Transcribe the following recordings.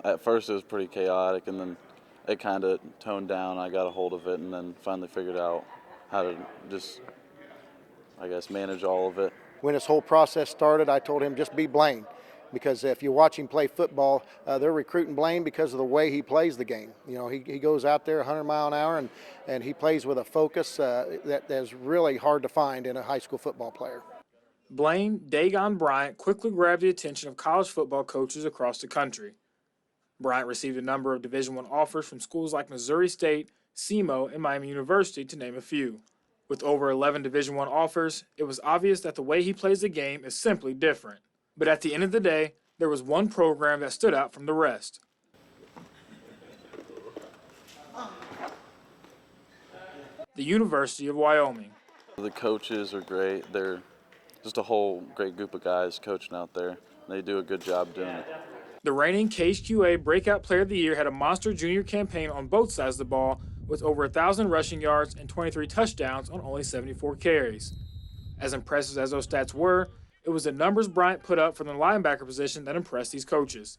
At first it was pretty chaotic, and then it kind of toned down. I got a hold of it and then finally figured out how to just, I guess, manage all of it. When this whole process started, I told him just be Blaine, because if you watch him play football, they're recruiting Blaine because of the way he plays the game. You know, he goes out there 100 mile an hour and he plays with a focus that is really hard to find in a high school football player. Blaine Daegon Bryant quickly grabbed the attention of college football coaches across the country. Bryant received a number of Division I offers from schools like Missouri State, SEMO, and Miami University, to name a few. With over 11 Division I offers, it was obvious that the way he plays the game is simply different. But at the end of the day, there was one program that stood out from the rest. The University of Wyoming. The coaches are great. They're just a whole great group of guys coaching out there. They do a good job doing it. The reigning KHQA Breakout Player of the Year had a monster junior campaign on both sides of the ball, with over 1,000 rushing yards and 23 touchdowns on only 74 carries. As impressive as those stats were, it was the numbers Bryant put up from the linebacker position that impressed these coaches.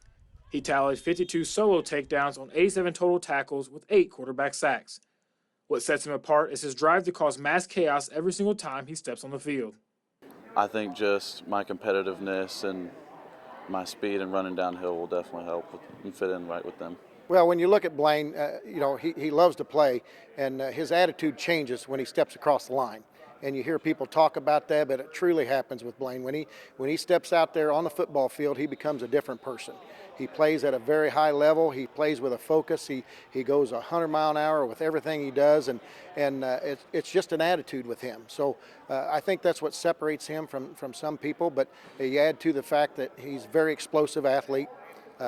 He tallied 52 solo takedowns on 87 total tackles with 8 quarterback sacks. What sets him apart is his drive to cause mass chaos every single time he steps on the field. I think just my competitiveness and my speed and running downhill will definitely help and fit in right with them. Well, when you look at Blaine, you know, he loves to play, and his attitude changes when he steps across the line. And you hear people talk about that, but it truly happens with Blaine. When he steps out there on the football field, he becomes a different person. He plays at a very high level. He plays with a focus. He goes 100 mile an hour with everything he does, and it's just an attitude with him. So I think that's what separates him from some people. But you add to the fact that he's a very explosive athlete.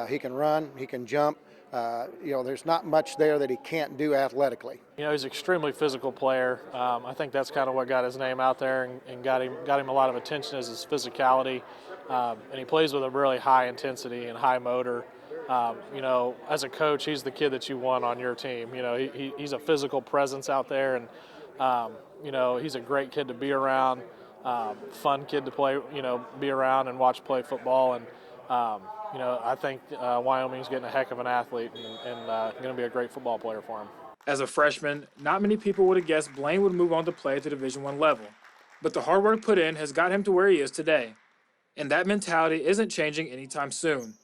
He can run. He can jump. You know, there's not much there that he can't do athletically. You know, he's an extremely physical player. I think that's kind of what got his name out there and got him a lot of attention, is his physicality. And he plays with a really high intensity and high motor. You know, as a coach, he's the kid that you want on your team. You know, he's a physical presence out there, and you know, he's a great kid to be around. Fun kid to play. You know, be around and watch play football. And you know, I think Wyoming's getting a heck of an athlete and going to be a great football player for him. As a freshman, not many people would have guessed Blaine would move on to play at the Division I level. But the hard work put in has got him to where he is today. And that mentality isn't changing anytime soon.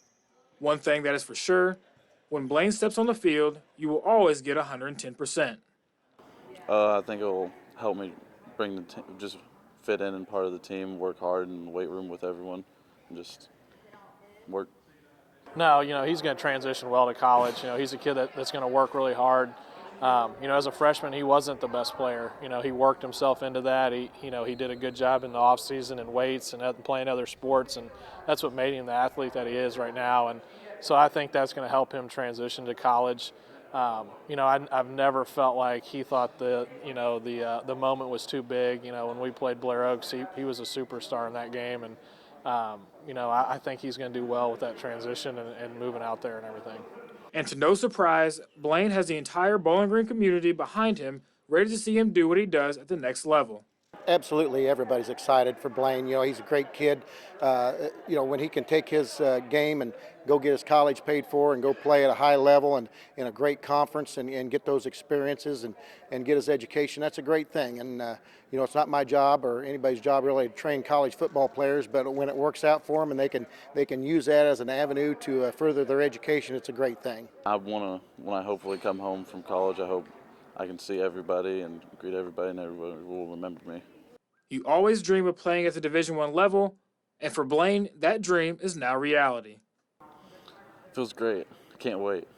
One thing that is for sure, when Blaine steps on the field, you will always get 110%. I think it will help me bring just fit in and part of the team, work hard in the weight room with everyone, and just work. No, you know, he's going to transition well to college. You know, he's a kid that's going to work really hard. You know, as a freshman, he wasn't the best player. You know, he worked himself into that. He did a good job in the off season and weights and playing other sports, and that's what made him the athlete that he is right now. And so I think that's going to help him transition to college. You know, I've never felt like he thought the moment was too big. You know, when we played Blair Oaks, he was a superstar in that game, and you know, I think he's going to do well with that transition and moving out there and everything. And to no surprise, Blaine has the entire Bowling Green community behind him, ready to see him do what he does at the next level. Absolutely, everybody's excited for Blaine. You know, he's a great kid. You know, when he can take his game and go get his college paid for and go play at a high level and in a great conference and get those experiences and get his education, that's a great thing. And, you know, it's not my job or anybody's job really to train college football players, but when it works out for them and they can use that as an avenue to further their education, it's a great thing. When I hopefully come home from college, I hope I can see everybody and greet everybody, and everybody will remember me. You always dream of playing at the Division I level, and for Blaine, that dream is now reality. Feels great. I can't wait.